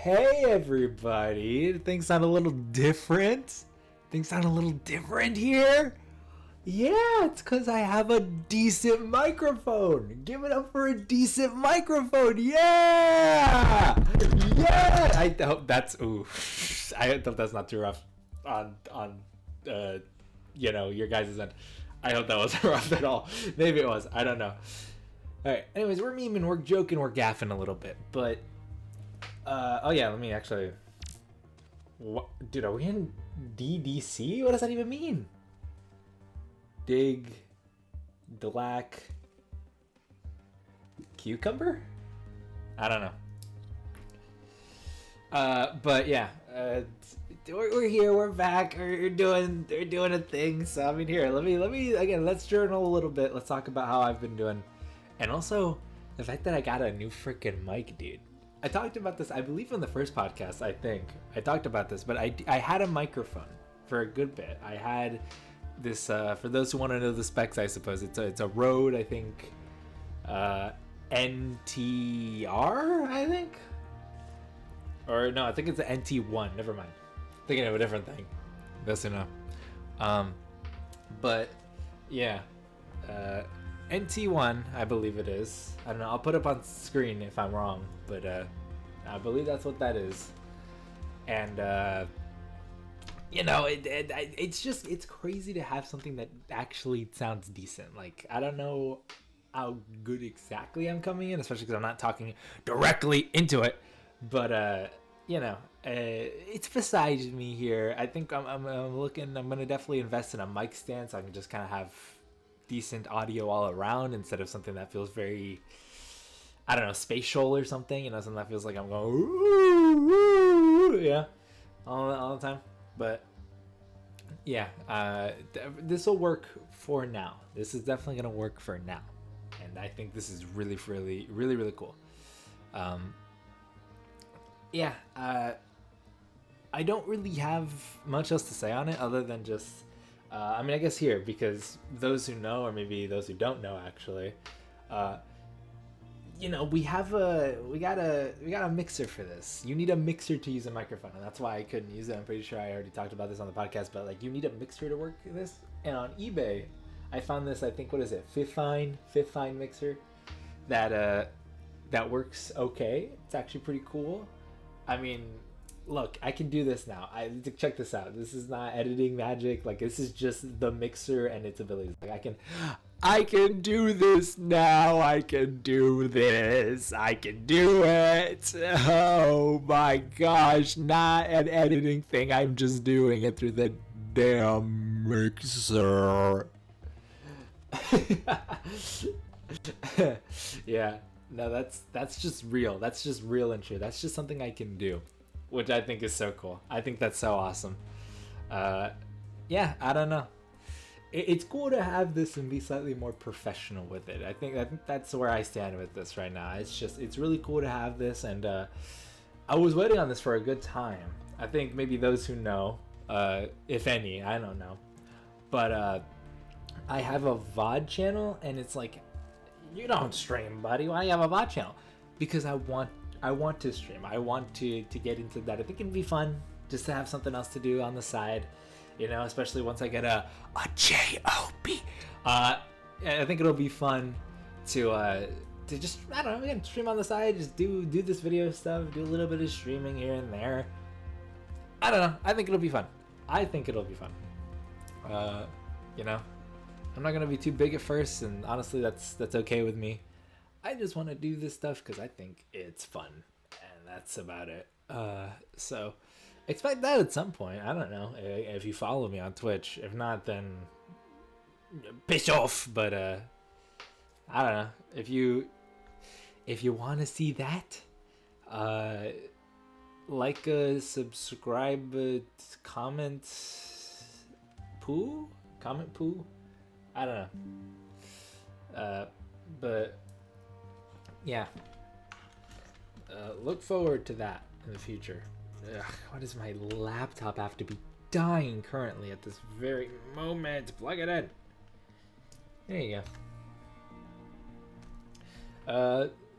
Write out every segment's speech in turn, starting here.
Hey everybody! Things sound a little different. Things sound a little different here. Yeah, it's because I have a decent microphone. Give it up for a decent microphone. Yeah! Yeah! I hope that's I hope that's not too rough on your guys' end. I hope that wasn't rough at all. Maybe it was. I don't know. Alright, anyways, we're memeing, we're joking, we're gaffing a little bit, but oh yeah, let me actually. What, dude? Are we in DDC? What does that even mean? Dig, Black, Cucumber? I don't know. But yeah, we're here, we're back, we're doing a thing. So I mean, here, let me again. Let's journal a little bit. Let's talk about how I've been doing, and also the fact that I got a new freaking mic, dude. I talked about this, I believe, on the first podcast. I think I talked about this, but I had a microphone for a good bit. I had this for those who want to know the specs, I suppose it's a Rode, I think, NTR, I think, or no, I think it's an NT1. Never mind, thinking of a different thing. Best to know. But yeah, NT1, I believe it is. I don't know. I'll put up on screen if I'm wrong, but I believe that's what that is. And it's crazy to have something that actually sounds decent. Like, I don't know how good exactly I'm coming in, especially because I'm not talking directly into it. But it's besides me here. I think I'm gonna definitely invest in a mic stand so I can just kind of have decent audio all around instead of something that feels very, I don't know, spatial or something, something that feels like I'm going ooh, ooh, yeah, all the time. But yeah, this will work for now. This is definitely gonna work for now, and I think this is really cool. I don't really have much else to say on it other than just I mean, I guess here, because those who know, or maybe those who don't know, actually, we got a mixer for this. You need a mixer to use a microphone, and that's why I couldn't use it. I'm pretty sure I already talked about this on the podcast, but like, you need a mixer to work this. And on eBay, I found this. I think, what is it? Fifth Fine mixer that works okay. It's actually pretty cool. I mean, look, I can do this now. Check this out. This is not editing magic. Like, this is just the mixer and its abilities. Like, I can do this now. I can do this. I can do it. Oh my gosh, not an editing thing. I'm just doing it through the damn mixer. Yeah. No, that's just real. That's just real and true. That's just something I can do, which I think is so cool. I think that's so awesome. Yeah, I don't know. It's cool to have this and be slightly more professional with it. I think that's where I stand with this right now. It's really cool to have this, and I was waiting on this for a good time. I think maybe those who know, if any, I don't know, but I have a VOD channel, and it's like, you don't stream, buddy. Why do you have a VOD channel? Because I want to stream. I want to get into that. I think it'd be fun just to have something else to do on the side, especially once I get a job. I think it'll be fun to just, I don't know, again, stream on the side, just do this video stuff, do a little bit of streaming here and there. I don't know. I think it'll be fun. I'm not gonna be too big at first, and honestly, that's okay with me. I just want to do this stuff because I think it's fun, and that's about it. So expect that at some point. I don't know if you follow me on Twitch. If not, then piss off. But I don't know if you want to see that. Like, subscribe, comment poo. I don't know. But yeah, look forward to that in the future. Ugh, why does my laptop have to be dying currently at this very moment? Plug it in. There you go.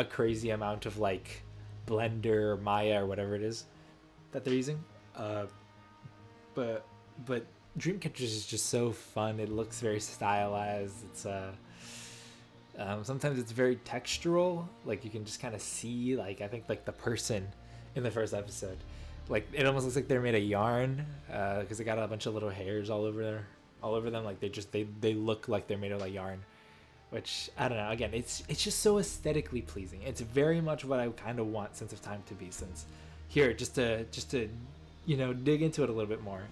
a crazy amount of like Blender or Maya or whatever it is that they're using. But but Dreamcatchers is just so fun. It looks very stylized. It's sometimes it's very textural. Like you can just kind of see, like I think like the person in the first episode, like it almost looks like they're made of yarn because they got a bunch of little hairs all over them. Like they look like they're made of like yarn, which I don't know. Again, it's just so aesthetically pleasing. It's very much what I kind of want Sense of Time to be. Since here, just to dig into it a little bit more,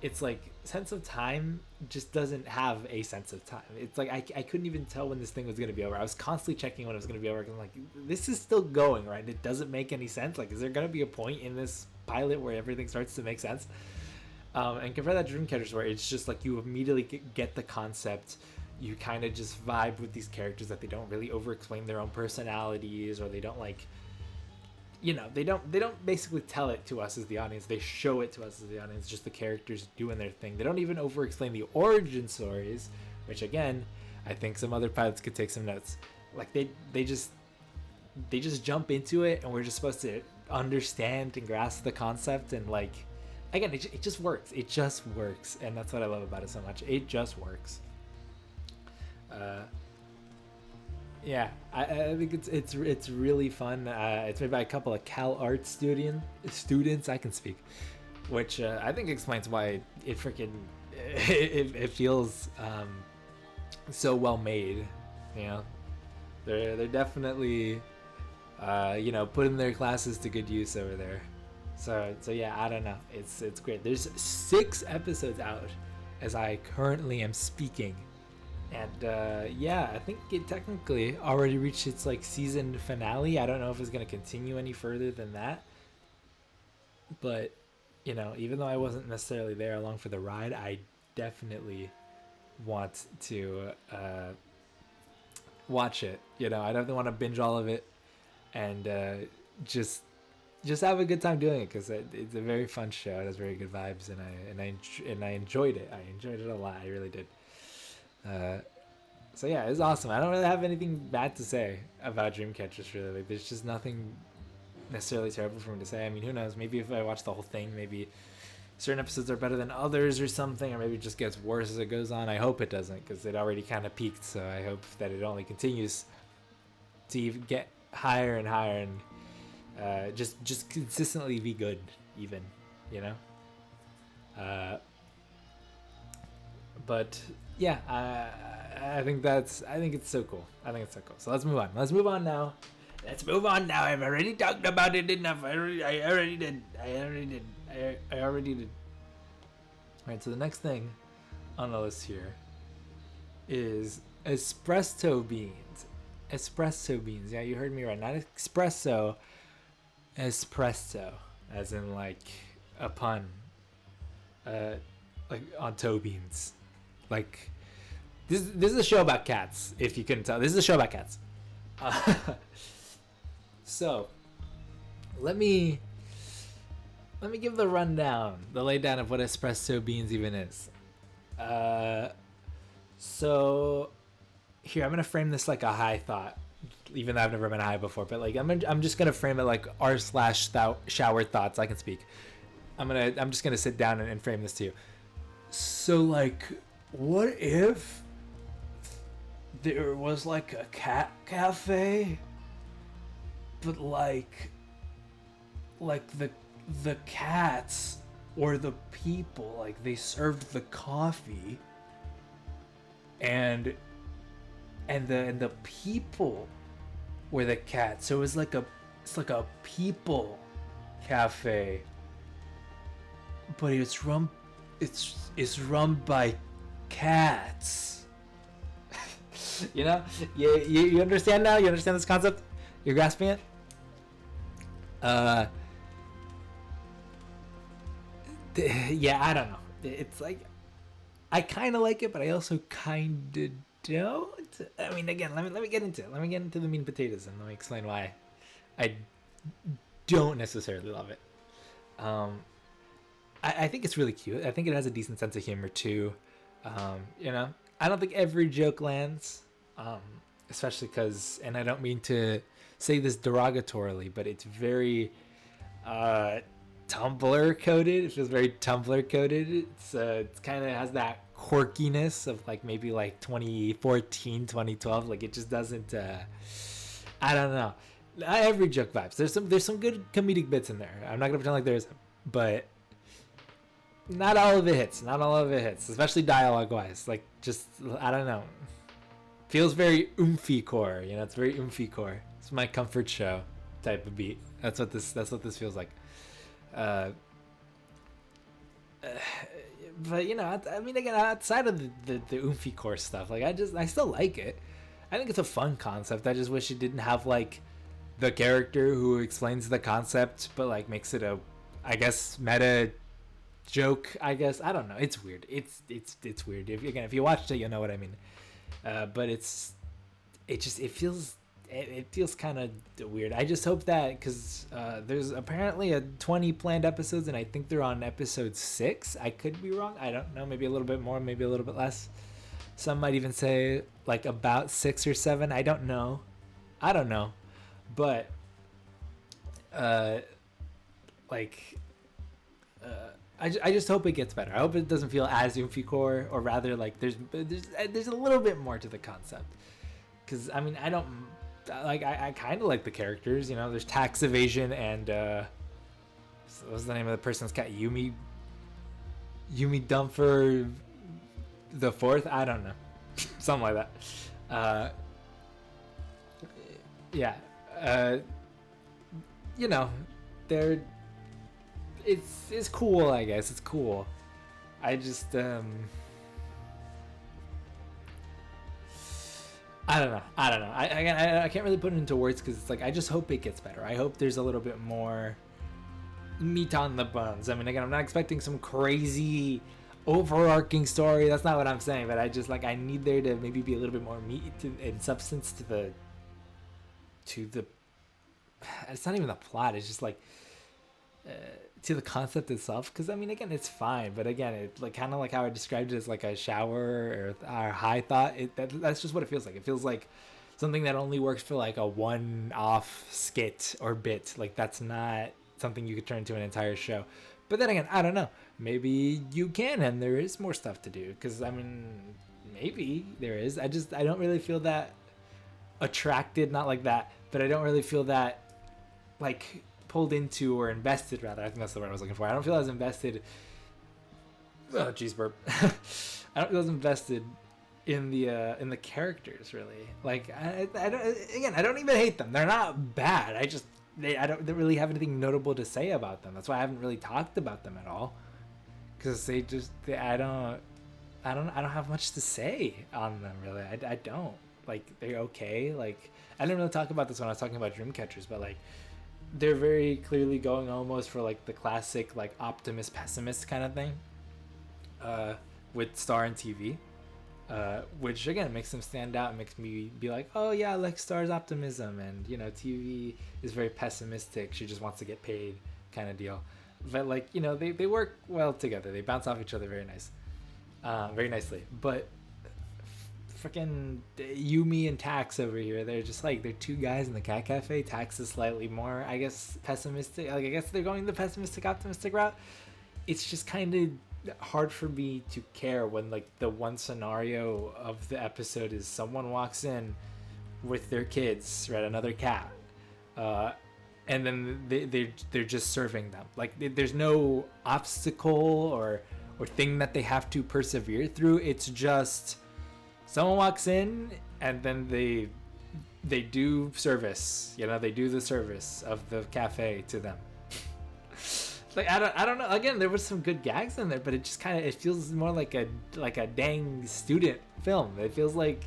it's like Sense of Time just doesn't have a sense of time. It's like I couldn't even tell when this thing was going to be over. I was constantly checking when it was going to be over. I'm like, this is still going, right? It doesn't make any sense. Like, is there going to be a point in this pilot where everything starts to make sense? And compare that to Dreamcatchers, where it's just like you immediately get the concept. You kind of just vibe with these characters, that they don't really over-explain their own personalities, or they don't like, they don't basically tell it to us as the audience. They show it to us as the audience, just the characters doing their thing. They don't even over-explain the origin stories, which again, I think some other pilots could take some notes. Like they just jump into it, and we're just supposed to understand and grasp the concept, and like, again, it just works. It just works, and that's what I love about it so much. It just works. Yeah, I think it's really fun. It's made by a couple of Cal Arts students. I can speak, which I think explains why it freaking it feels so well made. They're definitely putting their classes to good use over there. So yeah, I don't know. It's great. There's 6 episodes out as I currently am speaking. And yeah, I think it technically already reached its like season finale. I don't know if it's going to continue any further than that. But, even though I wasn't necessarily there along for the ride, I definitely want to watch it. I definitely want to binge all of it and just have a good time doing it, because it's a very fun show. It has very good vibes, and I enjoyed it. I enjoyed it a lot. I really did. So yeah, it's awesome. I don't really have anything bad to say about Dreamcatchers, really. Like, there's just nothing necessarily terrible for me to say. I mean, who knows? Maybe if I watch the whole thing, maybe certain episodes are better than others or something, or maybe it just gets worse as it goes on. I hope it doesn't, because it already kind of peaked, so I hope that it only continues to even get higher and higher, and just consistently be good, even, but yeah, I think it's so cool. So let's move on now. I've already talked about it enough. I already did. All right, so the next thing on the list here is espresso beans. Yeah, you heard me right. Not espresso. Espresso, as in like a pun. Like on toe beans. Like, this is a show about cats, if you couldn't tell. This is a show about cats. So, let me give the rundown, the laydown of what espresso beans even is. So, here, I'm going to frame this like a high thought, even though I've never been high before. But like, I'm just going to frame it like r/shower thoughts. I can speak. I'm just going to sit down and frame this to you. So, like, what if there was like a cat cafe, but like the cats or the people, like, they served the coffee, and the people were the cats. So it's like a people cafe, but it's run by cats. You understand now? You understand this concept? You're grasping it? Yeah, I don't know. It's like, I kind of like it, but I also kind of don't. I mean, again, let me get into it. Let me get into the meat and potatoes, and let me explain why I don't necessarily love it. I think it's really cute. I think it has a decent sense of humor too. I don't think every joke lands, especially because, and I don't mean to say this derogatorily, but it's very Tumblr coded. It feels very Tumblr coded. It's kind of has that quirkiness of like maybe like 2014, 2012. Like it just doesn't. I don't know. Not every joke vibes. There's some good comedic bits in there. I'm not gonna pretend like there isn't, but not all of it hits. Not all of it hits, especially dialogue wise. Like just I don't know. Feels very oomphy core. You know, it's very oomphy core. It's my comfort show type of beat. That's what this feels like. But you know, I mean, again, outside of the oomphy core stuff, like I still like it. I think it's a fun concept. I just wish it didn't have like the character who explains the concept, but like makes it a, I guess, meta joke. I guess I don't know. It's weird. It's weird. If you watched it, you'll know what I mean. But it feels kind of weird. I just hope that because there's apparently a 20 planned episodes, and I think they're on episode 6. I could be wrong. I don't know. Maybe a little bit more, maybe a little bit less. Some might even say like about 6 or 7. I don't know. But I just hope it gets better. I hope it doesn't feel as oomphy core, or rather like there's a little bit more to the concept. Because I mean, I kind of like the characters. You know, there's tax evasion and what's the name of the person's cat? Yumi Dumfer the fourth. I don't know, something like that. Yeah. You know, it's cool. I guess it's cool. I just I don't know. I can't really put it into words because it's like I just hope it gets better. I hope there's a little bit more meat on the bones. I mean, again, I'm not expecting some crazy overarching story. That's not what I'm saying. But I just like I need there to maybe be a little bit more meat and substance to the. It's not even the plot. It's just like to the concept itself. Because I mean, again, it's fine. But again, it like kind of like how I described it as like a shower or high thought. That's just what it feels like. It feels like something that only works for like a one-off skit or bit. Like that's not something you could turn into an entire show. But then again, I don't know. Maybe you can, and there is more stuff to do. Because I mean, maybe there is. I don't really feel that attracted, not like that, but I don't really feel that like pulled into or invested, rather. I think that's the word I was looking for. I don't feel as invested. Oh, jeez, burp. I don't feel as invested in the characters, really. Like I don't even hate them. They're not bad. I don't really have anything notable to say about them. That's why I haven't really talked about them at all. Because I don't have much to say on them, really. I don't. Like, they're okay. Like, I didn't really talk about this when I was talking about Dreamcatchers, but like they're very clearly going almost for like the classic like optimist pessimist kind of thing with Star and TV, which again makes them stand out and makes me be like, oh yeah, I like Star's optimism, and you know, TV is very pessimistic, she just wants to get paid kind of deal. But like, you know, they work well together, they bounce off each other very nicely. But freaking Yumi and Tax over here, they're just like, they're two guys in the cat cafe. Tax is slightly more, I guess, pessimistic. Like, I guess they're going the pessimistic optimistic route. It's just kind of hard for me to care when like the one scenario of the episode is someone walks in with their kids, right, another cat, and then they're just serving them. Like there's no obstacle or thing that they have to persevere through. It's just someone walks in and then they do service, you know, they do the service of the cafe to them. Like I don't know. Again, there was some good gags in there, but it just kind of, it feels more like a dang student film. It feels like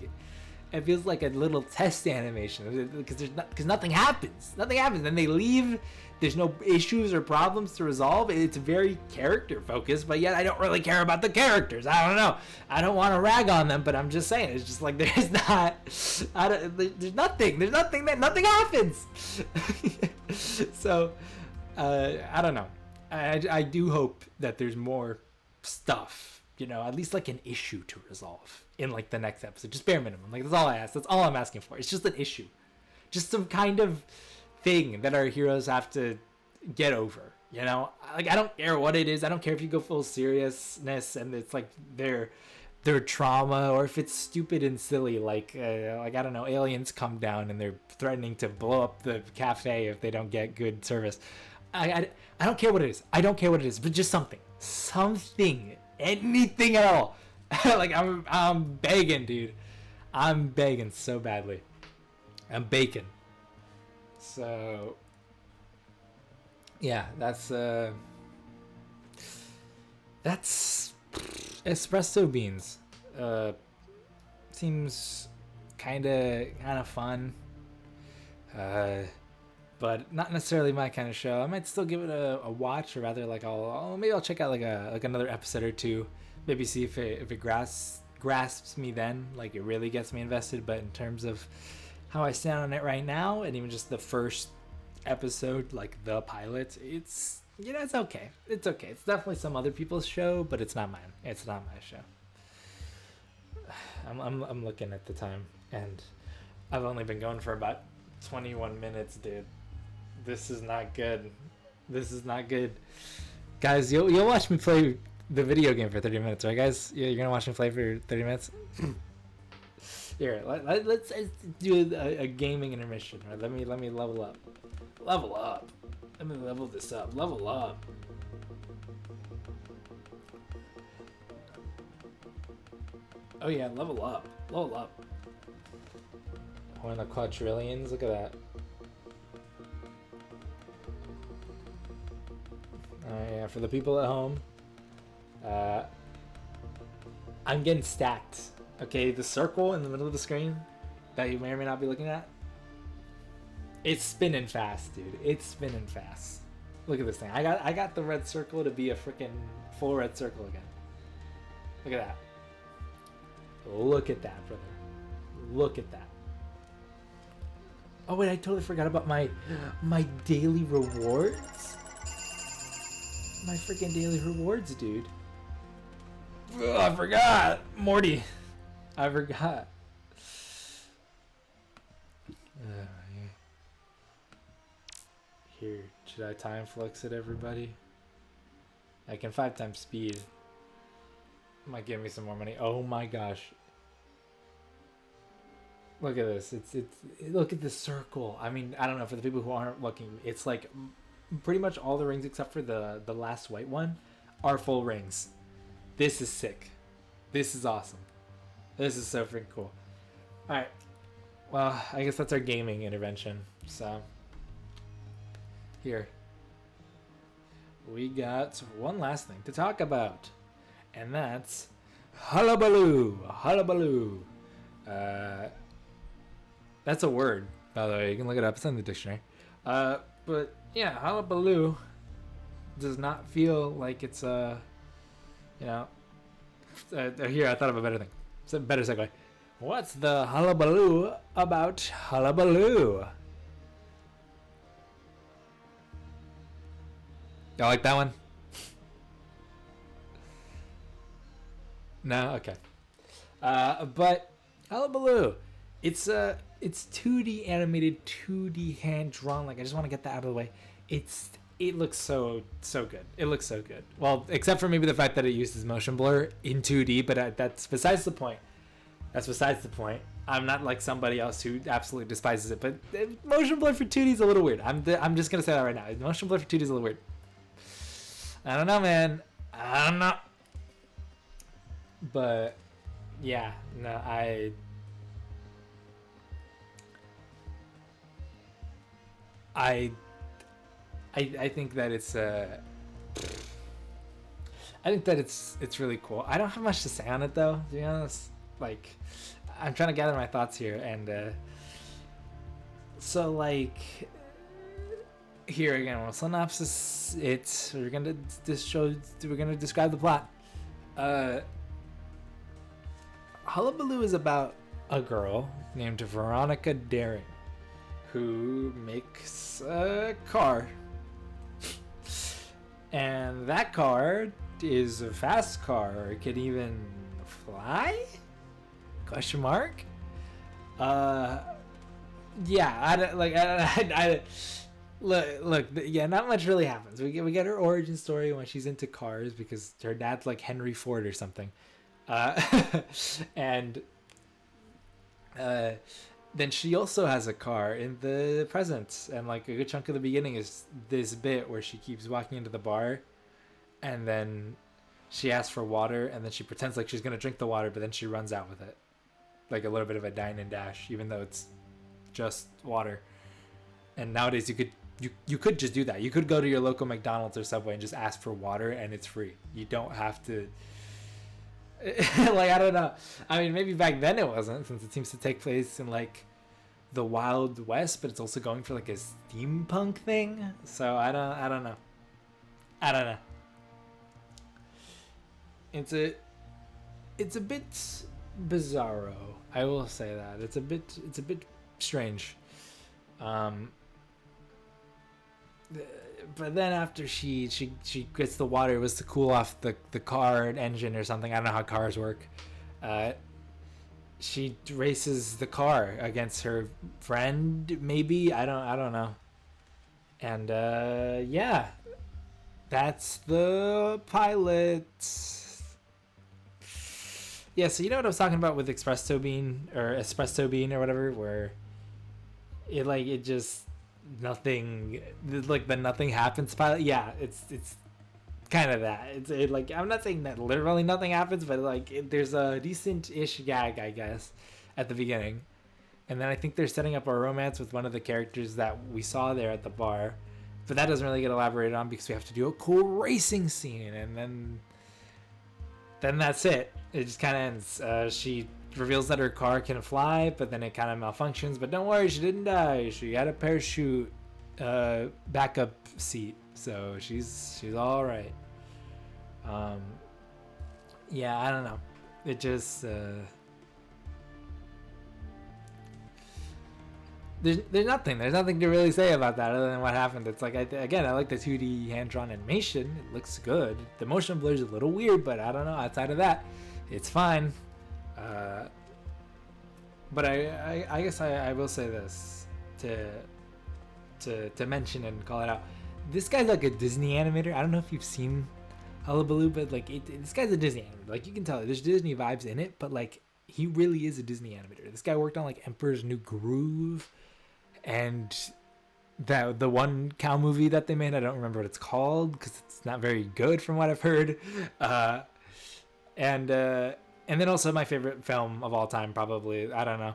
a little test animation because nothing happens. Then they leave. There's no issues or problems to resolve. It's very character focused, but yet I don't really care about the characters. I don't know. I don't want to rag on them, but I'm just saying, it's just like there's nothing happens. So I don't know. I do hope that there's more stuff, you know, at least like an issue to resolve in like the next episode. Just bare minimum. Like that's all I ask. That's all I'm asking for. It's just an issue. just some kind of thing that our heroes have to get over. You know, like I don't care what it is. I don't care if you go full seriousness and it's like their trauma, or if it's stupid and silly, like I don't know, aliens come down and they're threatening to blow up the cafe if they don't get good service. I don't care what it is. I don't care what it is, but just something, anything at all. Like I'm begging, dude. I'm begging so badly. I'm baking. So yeah, that's espresso beans. Seems kind of fun. But not necessarily my kind of show. I might still give it a watch, or rather, like maybe I'll check out like another episode or two. Maybe see if it grasps me then, like it really gets me invested. But in terms of how I stand on it right now, and even just the first episode, like the pilot, it's okay. It's okay. It's definitely some other people's show, but it's not mine. It's not my show. I'm looking at the time, and I've only been going for about 21 minutes, dude. This is not good. This is not good. Guys, you'll watch me play the video game for 30 minutes, right, guys? You're gonna watch me play for 30 minutes? Here, let's do a gaming intermission. Right? Let me level up. Level up. Let me level this up. Level up. Oh yeah, level up. Level up. One of the quadrillions. Look at that. Yeah, for the people at home, I'm getting stacked. Okay, the circle in the middle of the screen that you may or may not be looking at, it's spinning fast, dude. It's spinning fast. Look at this thing. I got the red circle to be a freaking full red circle again. Look at that. Look at that, brother. Look at that. Oh wait, I totally forgot about my daily rewards. My freaking daily rewards, dude. Ugh, I forgot. Morty. I forgot. Here, should I time flux it, everybody? I can 5 times speed. Might give me some more money. Oh my gosh. Look at this. Look at this circle. I mean, I don't know, for the people who aren't looking, it's like pretty much all the rings except for the last white one are full rings. This is sick. This is awesome. This is so freaking cool. Alright. Well, I guess that's our gaming intervention. So, here. We got one last thing to talk about. And that's hullabaloo. Hullabaloo. That's a word, by the way. You can look it up. It's in the dictionary. But yeah, hullabaloo does not feel like it's here, I thought of a better thing. It's a better segue. What's the hullabaloo about hullabaloo? Y'all like that one? No? Okay. But hullabaloo, it's 2D animated, 2D hand drawn. Like, I just want to get that out of the way. It looks so good. It looks so good. Well, except for maybe the fact that it uses motion blur in 2D, but that's besides the point. That's besides the point. I'm not like somebody else who absolutely despises it, but motion blur for 2D is a little weird. I'm just gonna say that right now. Motion blur for 2D is a little weird. I don't know, man. I don't know. But yeah, no, I think that it's it's really cool. I don't have much to say on it though, to be honest. Like, I'm trying to gather my thoughts here, and so like here again, well, synopsis. We're gonna describe the plot. Hullabaloo is about a girl named Veronica Daring who makes a car. And that car is a fast car. It can even fly? Question mark? yeah, I don't like look, yeah, not much really happens. We get her origin story when she's into cars because her dad's like Henry Ford or something, uh, and uh, then she also has a car in the present, and like a good chunk of the beginning is this bit where she keeps walking into the bar, and then she asks for water, and then she pretends like she's gonna drink the water, but then she runs out with it, like a little bit of a dine and dash, even though it's just water. And nowadays you could just do that. You could go to your local McDonald's or Subway and just ask for water, and it's free. You don't have to. Like, I don't know. I mean, maybe back then it wasn't, since it seems to take place in like the Wild West, but it's also going for like a steampunk thing. So I don't know. I don't know. It's a bit bizarro. I will say that it's a bit strange. But then after she gets the water, it was to cool off the car engine or something. I don't know how cars work. She races the car against her friend, maybe. I don't know. And yeah, that's the pilot. Yeah, so you know what I was talking about with espresso bean or whatever, where it just nothing, like the nothing happens pilot. Yeah, it's kind of that. It's like, I'm not saying that literally nothing happens, but like there's a decent-ish gag, I guess, at the beginning, and then I think they're setting up a romance with one of the characters that we saw there at the bar, but that doesn't really get elaborated on because we have to do a cool racing scene, and then that's it. It just kind of ends. She reveals that her car can fly, but then it kind of malfunctions. But don't worry, she didn't die. She had a parachute backup seat, so she's all right. Yeah, I don't know. It just there's nothing to really say about that other than what happened. It's like, I like the 2D hand-drawn animation. It looks good. The motion blur is a little weird, but I don't know. Outside of that, it's fine. But I guess I will say this to mention and call it out. This guy's like a Disney animator. I don't know if you've seen Hullabaloo, but like this guy's a Disney animator. Like, you can tell there's Disney vibes in it, but like he really is a Disney animator. This guy worked on like Emperor's New Groove and the one cow movie that they made. I don't remember what it's called because it's not very good from what I've heard. And then also my favorite film of all time, probably, I don't know,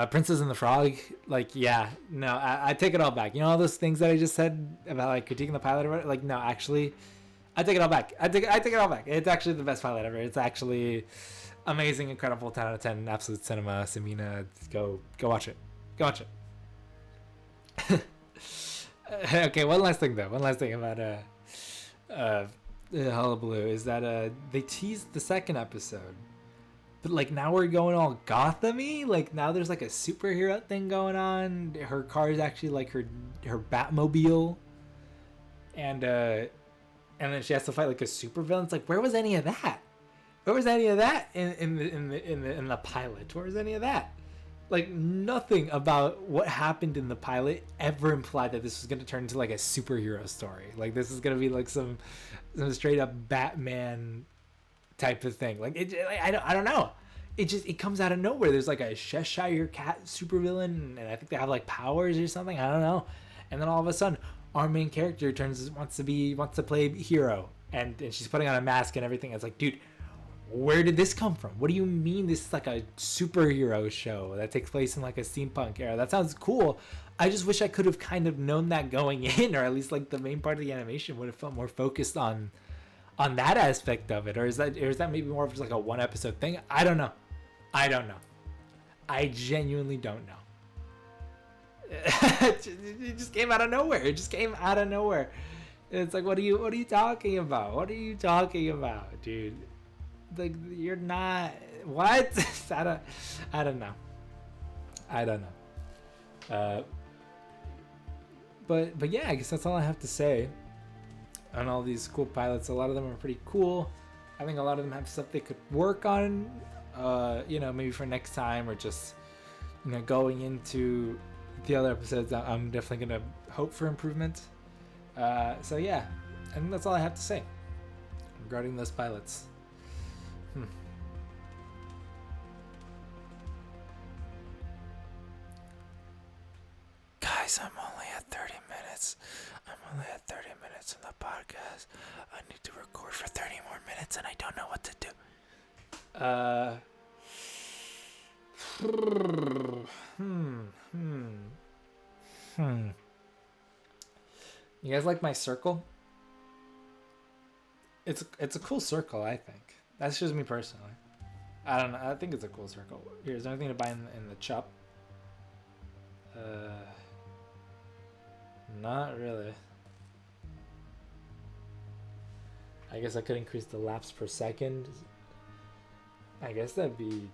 Princess and the Frog. Like, yeah, no, I take it all back. You know all those things that I just said about like critiquing the pilot or whatever? Like, no, actually, I take it all back. I take it all back. It's actually the best pilot ever. It's actually amazing, incredible, 10 out of 10, absolute cinema. Samina, go watch it. Go watch it. Okay, one last thing about Hullabaloo is that they teased the second episode, but like now we're going all Gotham-y. Like now there's like a superhero thing going on. Her car is actually like her Batmobile, and then she has to fight like a supervillain. It's like, where was any of that? Where was any of that in the pilot? Where was any of that? Like, nothing about what happened in the pilot ever implied that this was going to turn into like a superhero story. Like, this is going to be like some straight up Batman type of thing. Like, I don't know. It comes out of nowhere. There's like a Cheshire Cat supervillain, and I think they have like powers or something. I don't know. And then all of a sudden, our main character wants to play hero, and she's putting on a mask and everything. It's like, dude, where did this come from? What do you mean this is like a superhero show that takes place in like a steampunk era? That sounds cool. I just wish I could have kind of known that going in, or at least like the main part of the animation would have felt more focused on that aspect of it. Or is that maybe more of just like a one episode thing? I don't know. I genuinely don't know. It just came out of nowhere. It's like, what are you talking about? What are you talking about, dude? Like, you're not what? I don't know. But yeah, I guess that's all I have to say on all these cool pilots. A lot of them are pretty cool. I think a lot of them have stuff they could work on, maybe for next time, or just going into the other episodes, I'm definitely gonna hope for improvement. So yeah, I think that's all I have to say regarding those pilots. Guys, I'm only at 30 minutes. I'm only at 30 minutes in the podcast. I need to record for 30 more minutes and I don't know what to do. You guys like my circle? It's a cool circle, I think. That's just me personally. I don't know. I think it's a cool circle. Here, is there anything to buy in the shop? Not really. I guess I could increase the laps per second. I guess that'd be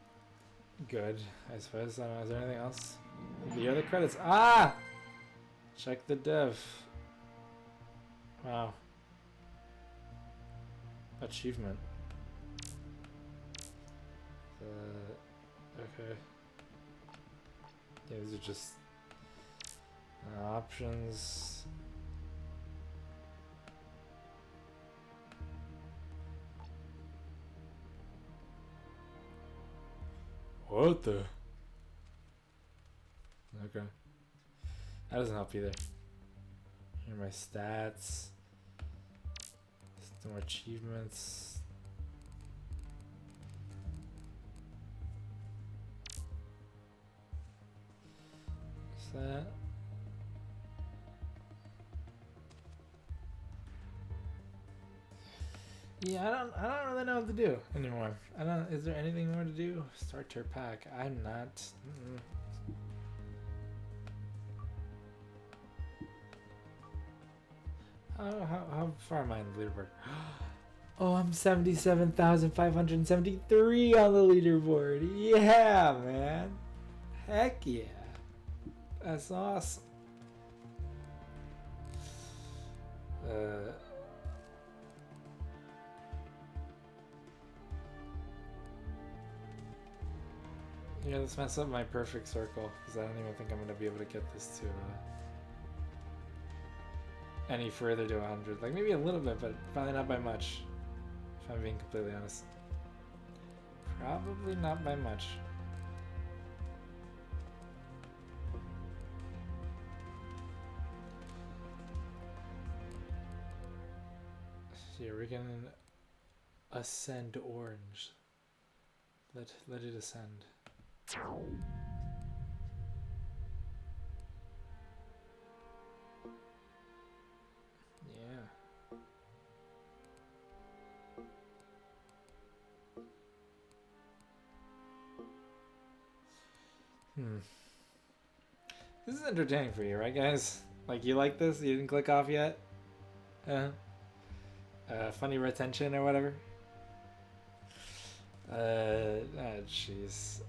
good, I suppose. I don't know. Is there anything else? The other credits. Ah! Check the div. Wow. Achievement. Okay. Yeah, these are just options. What the? Okay. That doesn't help either. Here are my stats. Some more achievements. What's that? Yeah, I don't really know what to do anymore. Is there anything more to do? Starter pack. I'm not. How far am I in the leaderboard? Oh, I'm 77,573 on the leaderboard. Yeah, man. Heck yeah. That's awesome. Yeah, let's mess up my perfect circle because I don't even think I'm going to be able to get this to any further to 100. Like maybe a little bit, but probably not by much. If I'm being completely honest. Probably not by much. Here we can ascend orange. Let it ascend. Yeah. This is entertaining for you, right, guys? Like, you like this? You didn't click off yet? Funny retention or whatever? Jeez.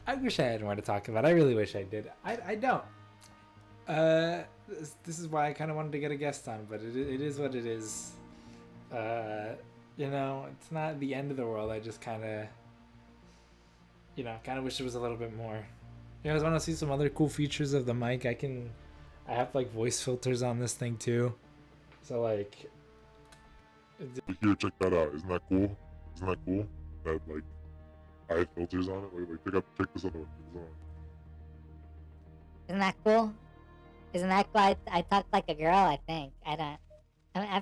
I wish I had more to talk about. I really wish I did. I don't. This is why I kind of wanted to get a guest on, but it is what it is. You know, it's not the end of the world. I just kind of, wish there was a little bit more. You guys want to see some other cool features of the mic? I have like voice filters on this thing too. So like, here, check that out. Isn't that cool? Isn't that cool? That like, I have filters on it. Like check this other one. Isn't that cool? Isn't that cool? I talk like a girl. I think. I've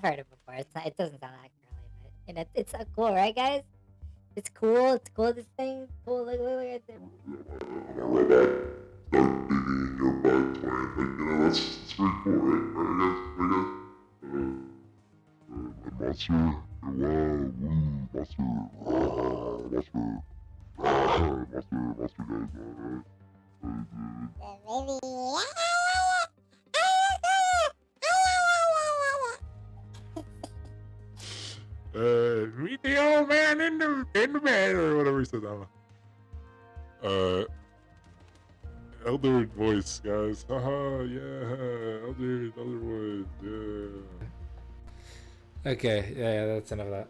heard it before. It doesn't sound that girly, but it's so cool, right, guys? It's cool. It's cool. This thing. Cool. Look at this. Your butt playing, that's pretty cool, right? Right, guys? Monster, wow, monster, monster, guys, meet the old man in the bed, or whatever he said. Elder voice, guys. Haha, yeah. Elder voice, yeah. okay, yeah, that's enough of that.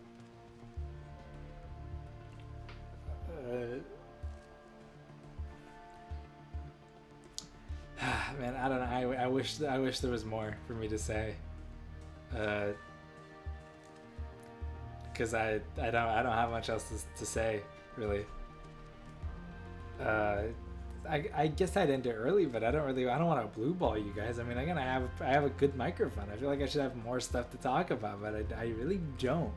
man, I don't know. I wish there was more for me to say. Because I don't have much else to say really. I guess I'd end it early, but I don't want to blue ball you guys. I mean, I have a good microphone. I feel like I should have more stuff to talk about, but I really don't.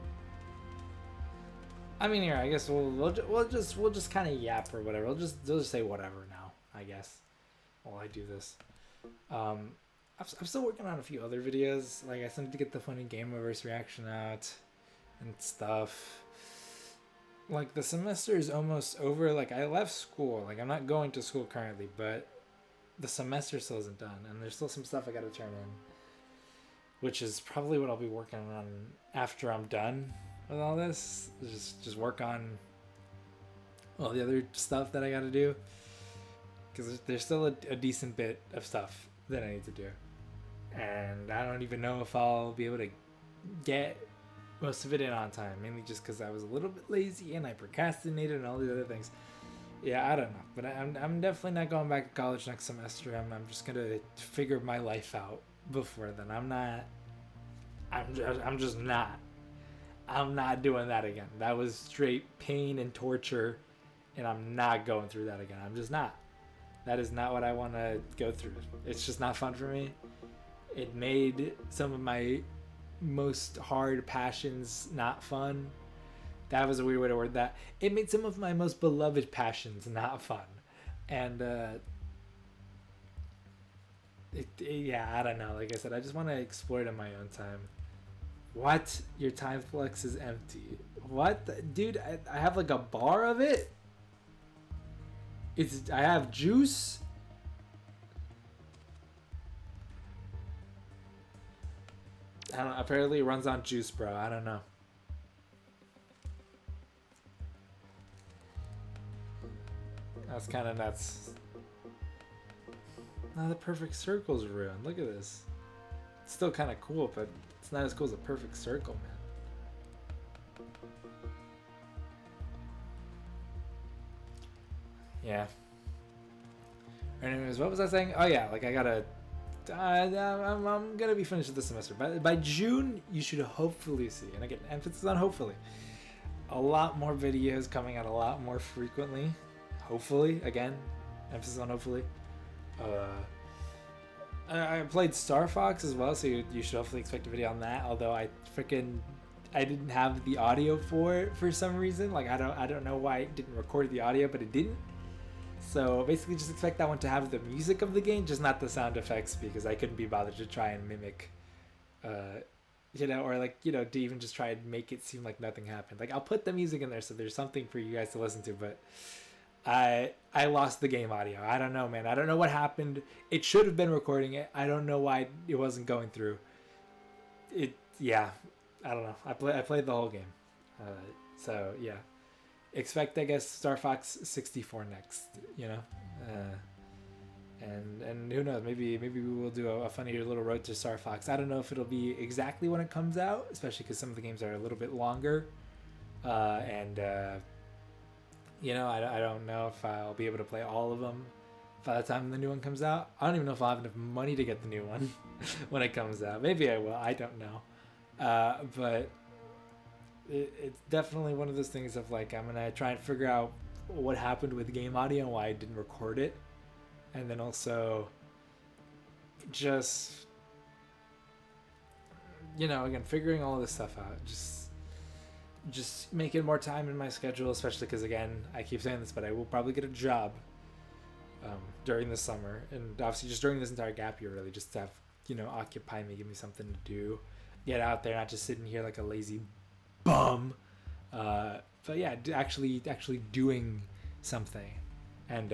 I mean, here, I guess we'll just kind of yap or whatever. We'll just say whatever now, I guess, while I do this. I'm still working on a few other videos. Like, I still need to get the funny Gameverse reaction out and stuff. Like, the semester is almost over. Like, I left school. Like, I'm not going to school currently, but the semester still isn't done, and there's still some stuff I gotta turn in, which is probably what I'll be working on after I'm done with all this. Just work on all the other stuff that I gotta do, because there's still a decent bit of stuff that I need to do, and I don't even know if I'll be able to get most of it in on time, mainly just because I was a little bit lazy and I procrastinated and all the other things. Yeah, I don't know, but I'm definitely not going back to college next semester. I'm just gonna figure my life out before then. I'm not doing that again. That was straight pain and torture, and I'm not going through that again. I'm just not. That is not what I want to go through. It's just not fun for me. It made some of my most hard passions not fun. That was a weird way to word that. It made some of my most beloved passions not fun. And yeah, I don't know. Like I said, I just want to explore it in my own time. What? Your time flex is empty. What? Dude, I have like a bar of it. I have juice. I don't know. Apparently it runs on juice, bro. I don't know. That's kind of nuts. Now the perfect circle's ruined. Look at this. It's still kind of cool, but it's not as cool as a perfect circle, man. Yeah. Anyways, what was I saying? Oh yeah, like I gotta. I'm gonna be finished with this semester. By June, you should hopefully see, and again, emphasis on hopefully, a lot more videos coming out a lot more frequently. Hopefully, again, emphasis on hopefully. I played Star Fox as well, so you should hopefully expect a video on that. Although I didn't have the audio for it for some reason. Like I don't know why it didn't record the audio, but it didn't. So basically, just expect that one to have the music of the game, just not the sound effects, because I couldn't be bothered to try and mimic, or like to even just try and make it seem like nothing happened. Like I'll put the music in there so there's something for you guys to listen to, but I lost the game audio. I don't know, man. I don't know what happened. It should have been recording it. I don't know why it wasn't going through. Yeah, I don't know. I played the whole game, so yeah. Expect, I guess, Star Fox 64 next, and who knows, maybe we will do a funny little road to Star Fox. I don't know if it'll be exactly when it comes out, especially because some of the games are a little bit longer, and I don't know if I'll be able to play all of them by the time the new one comes out. I don't even know if I'll have enough money to get the new one when it comes out. Maybe I will. I don't know, but. It's definitely one of those things of like I'm gonna try and figure out what happened with game audio and why I didn't record it, and then also just again figuring all this stuff out, just making more time in my schedule, especially because again I keep saying this, but I will probably get a job during the summer, and obviously just during this entire gap year, really just to have occupy me, give me something to do, get out there, not just sitting here like a lazy bum, but yeah, actually doing something, and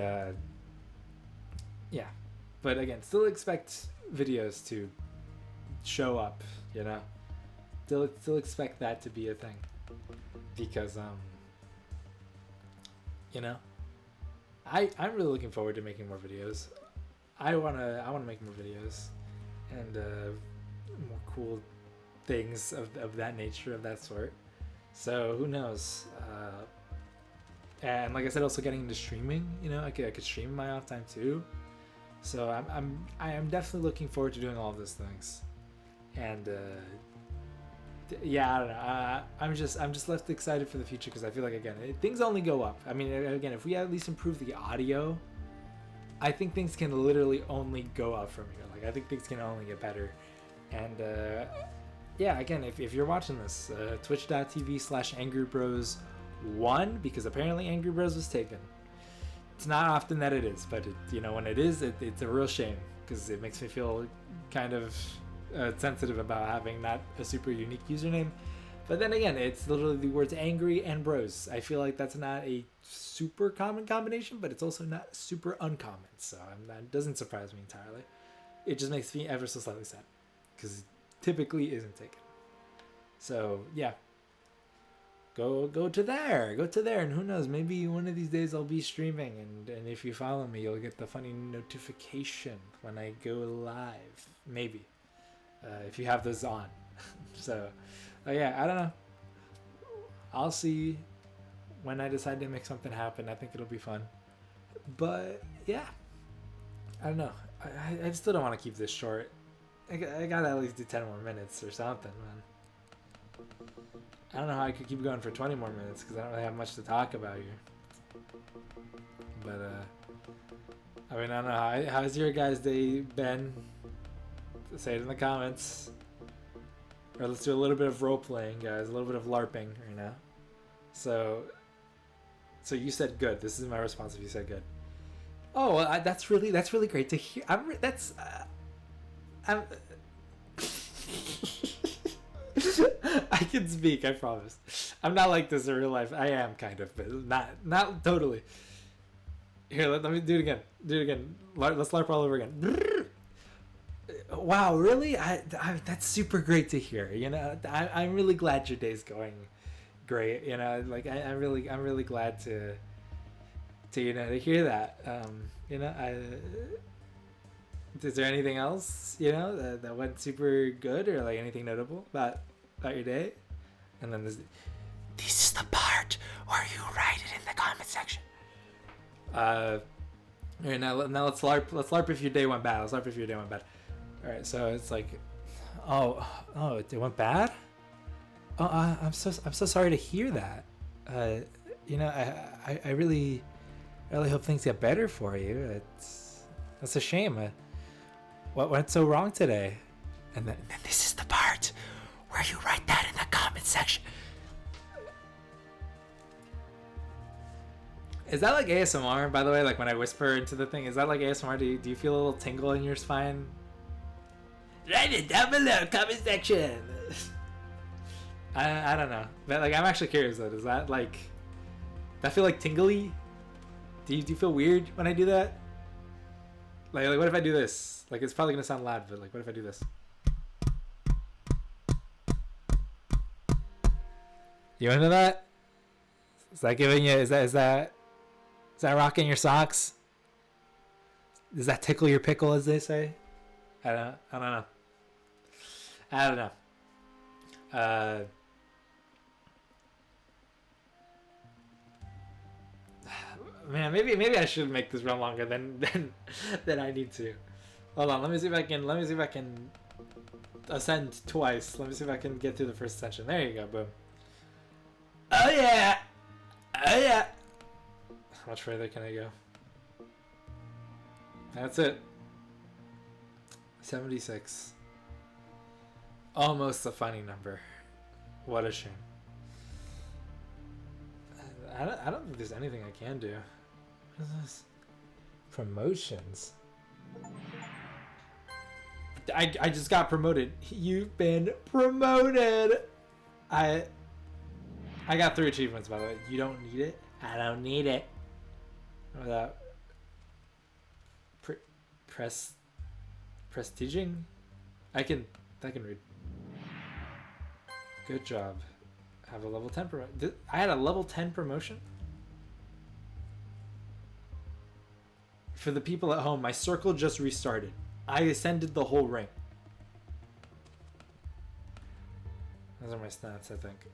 yeah, but again, still expect videos to show up, still expect that to be a thing, because I'm really looking forward to making more videos. I wanna make more videos, and more cool things of that nature, of that sort. So who knows? And like I said, also getting into streaming. I could stream in my off time too. So I am definitely looking forward to doing all of those things, and yeah, I don't know. I'm just left excited for the future because I feel like again things only go up. I mean, again, if we at least improve the audio, I think things can literally only go up from here. Like I think things can only get better, and yeah, again, if you're watching this, twitch.tv/angrybros1, because apparently Angry Bros was taken. It's not often that it is, but when it is, it's a real shame because it makes me feel kind of sensitive about having not a super unique username. But then again, it's literally the words angry and bros. I feel like that's not a super common combination, but it's also not super uncommon. So that doesn't surprise me entirely. It just makes me ever so slightly sad because it typically isn't taken. So yeah. Go to there, and who knows, maybe one of these days I'll be streaming, and if you follow me, you'll get the funny notification when I go live, maybe, if you have those on. So, yeah, I don't know. I'll see when I decide to make something happen. I think it'll be fun, but yeah, I don't know. I still don't want to keep this short. I gotta at least do 10 more minutes or something, man. I don't know how I could keep going for 20 more minutes because I don't really have much to talk about here. But, I mean, I don't know. How's your guys' day been? Say it in the comments. Or let's do a little bit of role-playing, guys. A little bit of LARPing right now. So you said good. This is my response if you said good. Oh, well, that's really great to hear. I'm I can speak, I promise. I'm not like this in real life. I am kind of, but not totally. Here, let me do it again. Let's LARP all over again. Wow, really? That's super great to hear. I'm really glad your day's going great. Like I'm really glad to hear that. Is there anything else that went super good or like anything notable about your day? And then this is the part where you write it in the comment section. All right, now let's LARP if your day went bad. All right, so it's like, oh, it went bad. Oh, I'm so sorry to hear that. I really hope things get better for you. That's a shame. What went so wrong today? And then this is the part where you write that in the comment section. Is that like ASMR, by the way? Like when I whisper into the thing, is that like ASMR? Do you feel a little tingle in your spine? Write it down below, comment section. I don't know, but like I'm actually curious though. Does that feel like tingly? Do you feel weird when I do that? Like what if I do this? Like it's probably gonna sound loud, but like what if I do this? You into that? Is that giving you? Is that rocking your socks? Does that tickle your pickle, as they say? I don't know. Man, maybe I should make this run longer than I need to. Hold on, let me see if I can ascend twice. Let me see if I can get through the first ascension. There you go, boom. Oh yeah! How much further can I go? That's it. 76. Almost a funny number. What a shame. I don't think there's anything I can do. What is this? Promotions. I just got promoted. You've been promoted. I got 3 achievements, by the way. You don't need it. I don't need it. Without prestiging. I can read. Good job. Have a level 10 promotion. I had a level 10 promotion? For the people at home, my circle just restarted. I ascended the whole ring. Those are my stats, I think.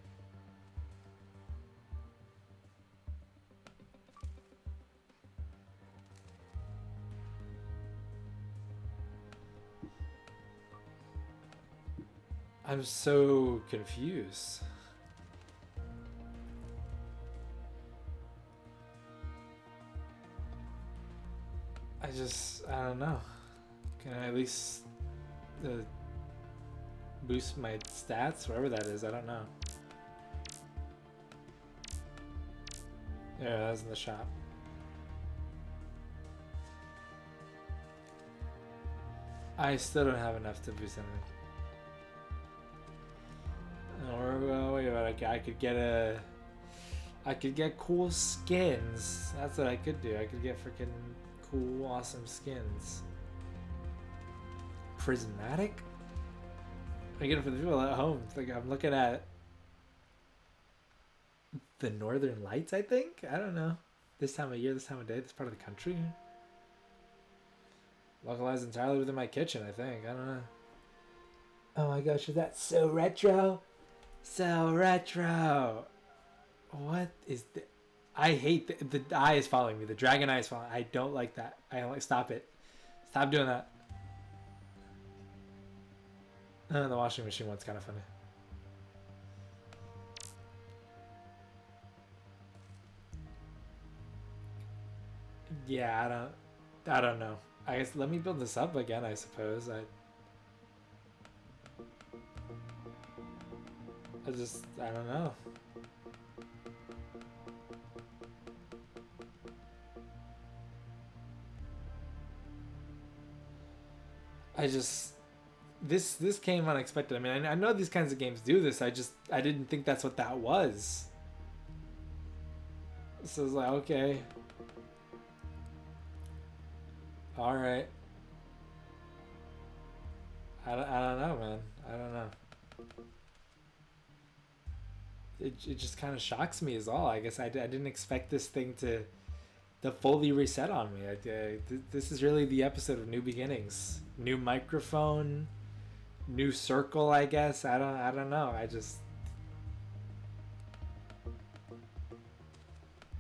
I'm so confused. I don't know. Can I at least boost my stats, whatever that is? I don't know. Yeah, that was in the shop. I still don't have enough to boost anything. Oh, wait about it. I could get cool skins. That's what I could do. I could get freaking cool, awesome skins. Prismatic? I get it for the people at home. It's like I'm looking at the Northern Lights, I think? I don't know. This time of year, this time of day, this part of the country. Localized entirely within my kitchen, I think. I don't know. Oh my gosh, is that so retro? So retro. What is the... I hate the eye is following me. The dragon eye is following. I don't like that. I don't like... Stop it. Stop doing that. The washing machine one's kind of funny. Yeah, I don't know. I guess let me build this up again, I suppose. I don't know. This came unexpected. I mean, I know these kinds of games do this. I didn't think that's what that was. So I was like, okay. All right. I don't know, man. I don't know. It just kind of shocks me is all. I guess I didn't expect this thing to fully reset on me. This is really the episode of New Beginnings. New microphone, new circle, I guess. I don't know.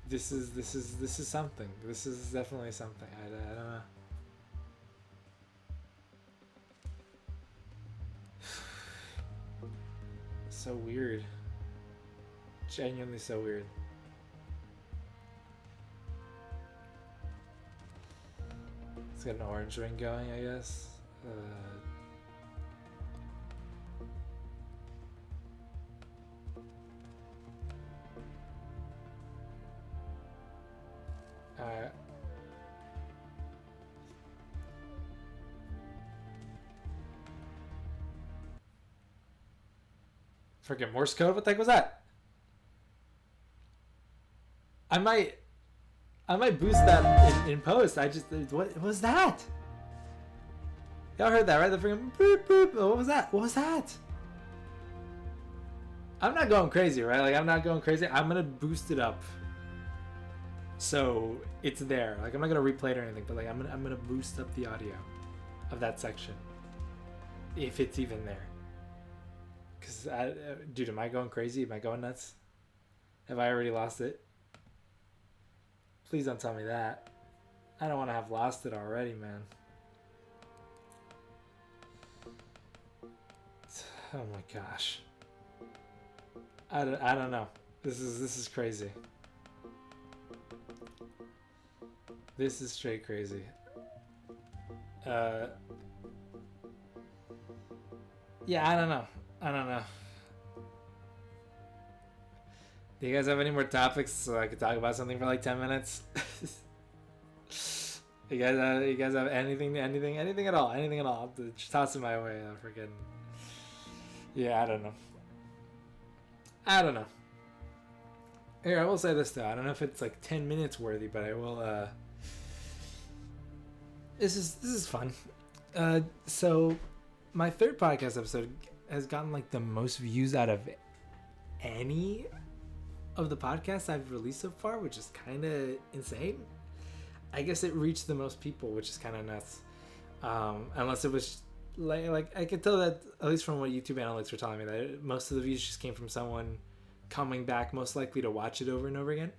This is something. This is definitely something. I don't know. So weird. Genuinely so weird. It's got an orange ring going, I guess. Freaking Morse code? What the heck was that? I might boost that in post. What was that? Y'all heard that, right? The freaking boop boop. What was that? What was that? I'm not going crazy, right? Like, I'm not going crazy. I'm gonna boost it up, so it's there. Like, I'm not gonna replay it or anything, but like, I'm gonna boost up the audio of that section, if it's even there. Cause dude, am I going crazy? Am I going nuts? Have I already lost it? Please don't tell me that. I don't want to have lost it already, man. Oh my gosh. I don't know. This is crazy. This is straight crazy. Yeah, I don't know. Do you guys have any more topics so I could talk about something for like 10 minutes? You guys have anything at all? Anything at all? Just toss it my way. I'm freaking... Yeah, I don't know. Here, I will say this though. I don't know if it's like 10 minutes worthy, but I will... This is fun. So my third podcast episode has gotten like the most views out of any of the podcasts I've released so far, which is kind of insane. I guess it reached the most people, which is kind of nuts. Unless it was like I could tell that, at least from what YouTube analytics were telling me, that most of the views just came from someone coming back, most likely to watch it over and over again.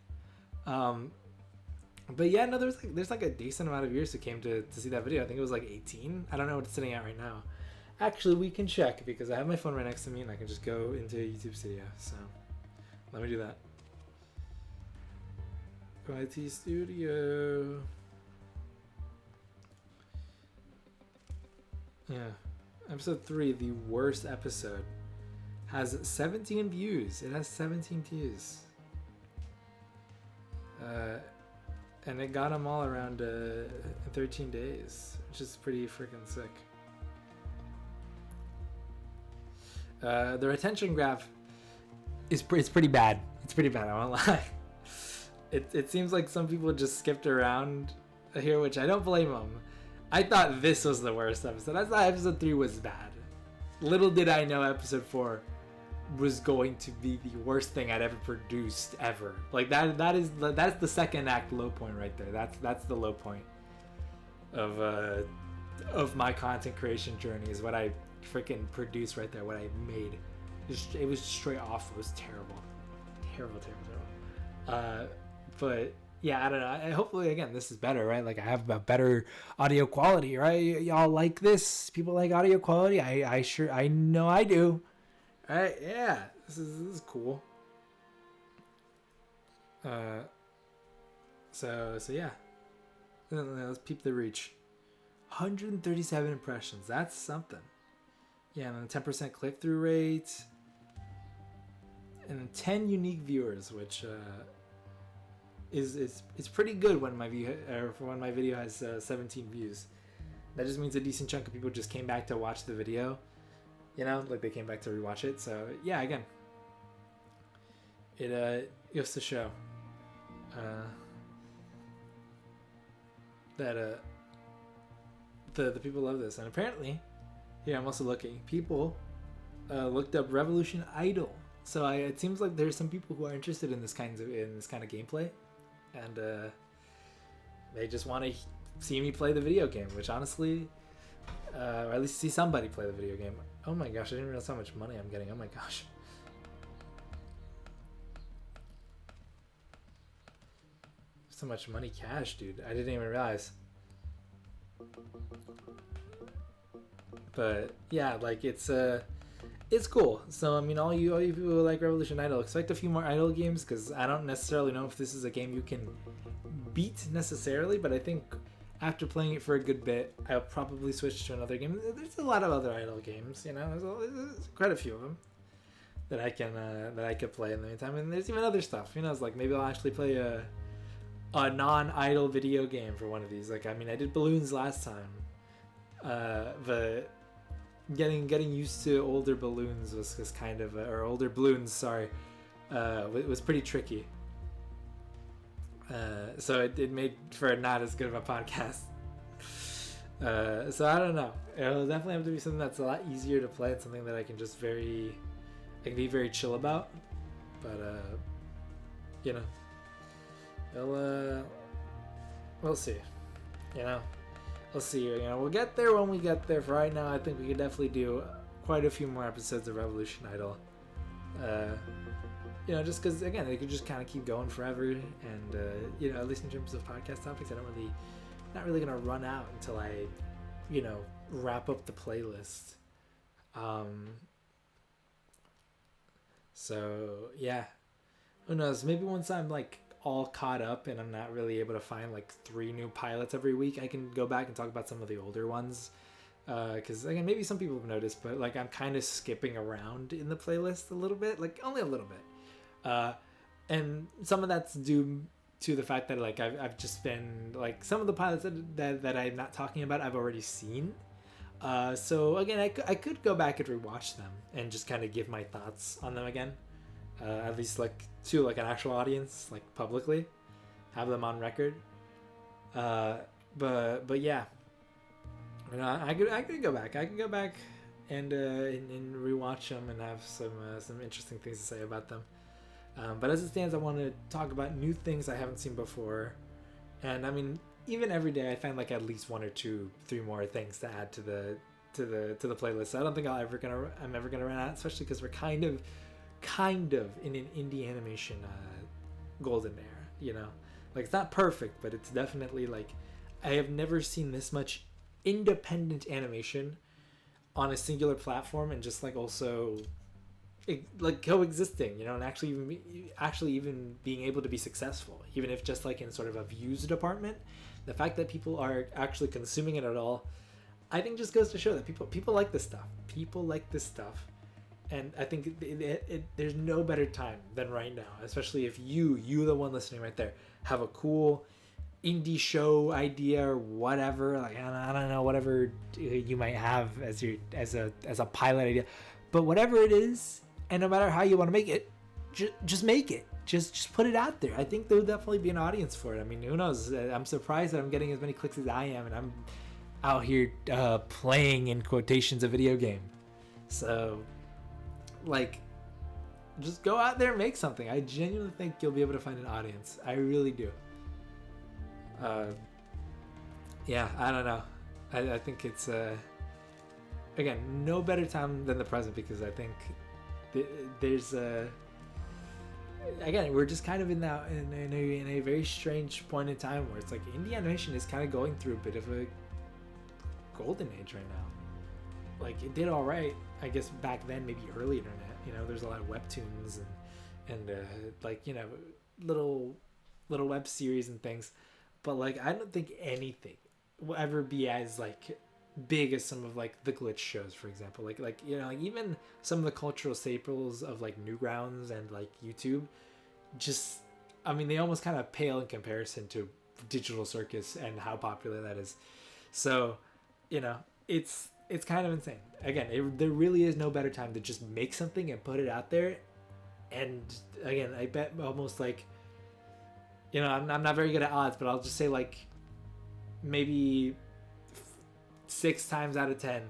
But yeah, no, there's like a decent amount of viewers who came to see that video. I think it was like 18. I don't know what it's sitting at right now. Actually, we can check because I have my phone right next to me and I can just go into YouTube Studio. So let me do that. YT Studio. Yeah. Episode 3, the worst episode, has 17 views. It has 17 views. And it got them all around 13 days, which is pretty freaking sick. The retention graph is pretty bad. It's pretty bad, I won't lie. It seems like some people just skipped around here, which I don't blame them. I thought this was the worst episode. I thought episode 3 was bad. Little did I know episode 4 was going to be the worst thing I'd ever produced ever. Like that's the second act low point right there. That's the low point of my content creation journey, is what I freaking produced right there, what I made. It was straight off. It was terrible. But yeah, I don't know. Hopefully, again, this is better, right? Like I have a better audio quality, right? Y'all like this? People like audio quality? I know I do. All right, yeah, this is cool. So yeah. Let's peep the reach. 137 impressions. That's something. Yeah, and then 10% click-through rate, and then 10 unique viewers, which is pretty good when my video has 17 views. That just means a decent chunk of people just came back to watch the video. You know, like they came back to rewatch it. So yeah, again, it goes to show that the people love this. And apparently, here I'm also looking, people looked up Revolution Idol. So it seems like there's some people who are interested in this kind of gameplay, and they just want to see me play the video game, which honestly, or at least see somebody play the video game. Oh my gosh, I didn't realize how much money I'm getting. Oh my gosh. So much money cash, dude. I didn't even realize. But yeah, like it's cool. So I mean, all you people who like Revolution Idol, expect a few more Idol games, because I don't necessarily know if this is a game you can beat necessarily, but I think after playing it for a good bit, I'll probably switch to another game. There's a lot of other Idol games, you know. There's quite a few of them that I could play in the meantime, and there's even other stuff. You know, it's like maybe I'll actually play a non-Idol video game for one of these. Like, I mean, I did Balloons last time, but getting used to older balloons was kind of or older balloons, sorry, it was pretty tricky. So it made for not as good of a podcast. So I don't know. It'll definitely have to be something that's a lot easier to play and something that I can be very chill about. But you know, we'll see. You know, we'll see. You know, we'll get there when we get there. For right now, I think we could definitely do quite a few more episodes of Revolution Idol. You know, just because, again, they could just kind of keep going forever, and you know, at least in terms of podcast topics, not really gonna run out until I, you know, wrap up the playlist. So yeah, who knows? Maybe once I'm like all caught up and I'm not really able to find like 3 new pilots every week, I can go back and talk about some of the older ones. Because again, maybe some people have noticed, but like I'm kind of skipping around in the playlist a little bit, like only a little bit. And some of that's due to the fact that like I've just been like some of the pilots that I'm not talking about I've already seen. So again, I could go back and rewatch them and just kind of give my thoughts on them again, at least like to like an actual audience, like publicly, have them on record. But yeah, you know, I could go back. I can go back and rewatch them and have some interesting things to say about them. But as it stands, I want to talk about new things I haven't seen before, and I mean, even every day I find like at least 1 or 2, 3 more things to add to the playlist. So I don't think I'm ever gonna run out, especially because we're kind of in an indie animation golden era. You know, like it's not perfect, but it's definitely like I have never seen this much independent animation on a singular platform and just like also like coexisting, you know, and actually even being able to be successful, even if just like in sort of a views department. The fact that people are actually consuming it at all, I think just goes to show that people like this stuff. People like this stuff. And I think there's no better time than right now, especially if you the one listening right there, have a cool indie show idea or whatever. Like I don't know, whatever you might have as a pilot idea, but whatever it is, and no matter how you want to make it, just make it. Just put it out there. I think there'll definitely be an audience for it. I mean, who knows? I'm surprised that I'm getting as many clicks as I am, and I'm out here playing in quotations a video game. So, like, just go out there and make something. I genuinely think you'll be able to find an audience. I really do. Yeah, I don't know. I think it's again, no better time than the present, because I think there's again, we're just kind of in that in a very strange point in time where it's like indie animation is kind of going through a bit of a golden age right now. Like, it did all right, I guess, back then, maybe early internet. You know, there's a lot of webtoons and like, you know, little web series and things. But like, I don't think anything will ever be as like big as some of like the glitch shows, for example. Like you know, like even some of the cultural staples of like Newgrounds and like YouTube, just, I mean, they almost kind of pale in comparison to Digital Circus and how popular that is. So, you know, it's kind of insane. Again, there really is no better time to just make something and put it out there. And again, I bet almost like, you know, I'm not very good at odds, but I'll just say like maybe 6 times out of 10,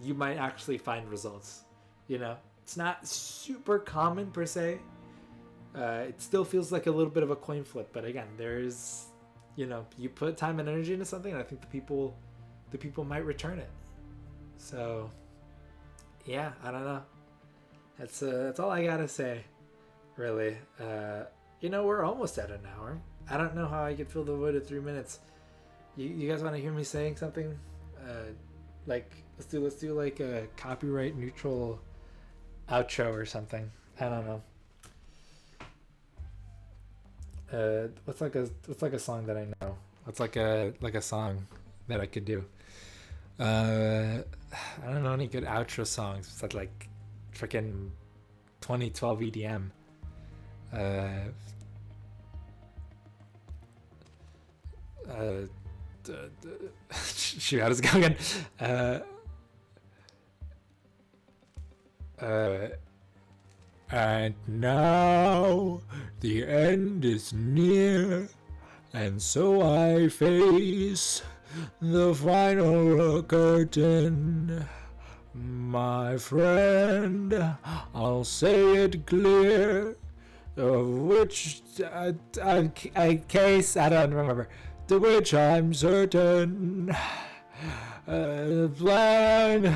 you might actually find results. You know, it's not super common per se. It still feels like a little bit of a coin flip, but again, there's, you know, you put time and energy into something, and I think the people might return it. So, yeah, I don't know. That's all I gotta say, really. You know, we're almost at an hour. I don't know how I could fill the void of 3 minutes. You guys want to hear me saying something? Like, let's do like a copyright neutral outro or something. I don't know. What's like a song that I know? What's like a song that I could do? I don't know any good outro songs. It's like freaking 2012 EDM. Shoot, how does it go again? And now the end is near, and so I face the final curtain. My friend, I'll say it clear, of which case I don't remember, to which I'm certain. Plan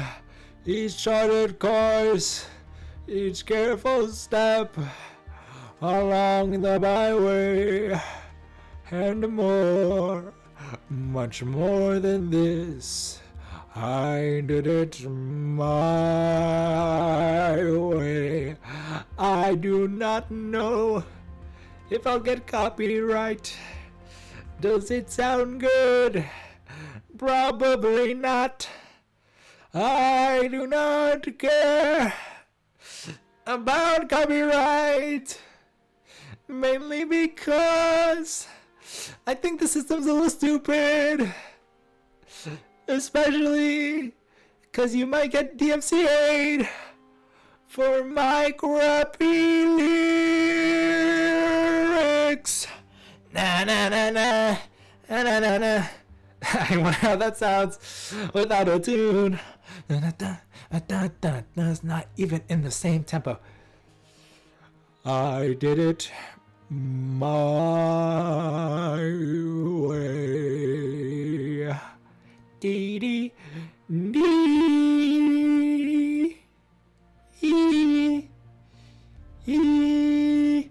each charted course, each careful step along the byway, and more, much more than this, I did it my way. I do not know if I'll get copyright. Does it sound good? Probably not. I do not care about copyright, mainly because I think the system's a little stupid, especially because you might get DMCA'd for my crappy lyrics. Na na na na na na na na. I wonder how that sounds without a tune. It's not even in the same tempo. I did it my way. Dee dee dee ee ee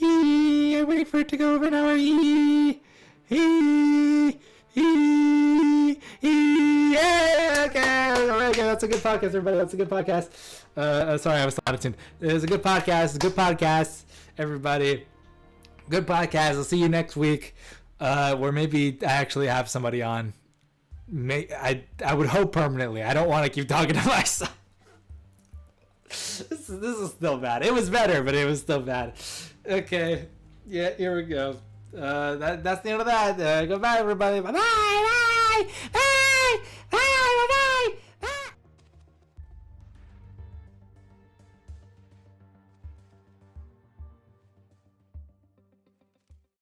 ee. I wait for it to go over an hour. Ee ee ee ee. Yeah, okay, that's a good podcast, everybody. That's a good podcast. Sorry, I was out of tune. It was a good podcast. It's a good podcast, everybody. Good podcast. I'll see you next week, where maybe I actually have somebody on. I would hope permanently. I don't want to keep talking to myself. This is still bad. It was better, but it was still bad. Okay. Yeah, here we go. That's the end of that. Goodbye, everybody. Bye. Bye. Bye. Bye.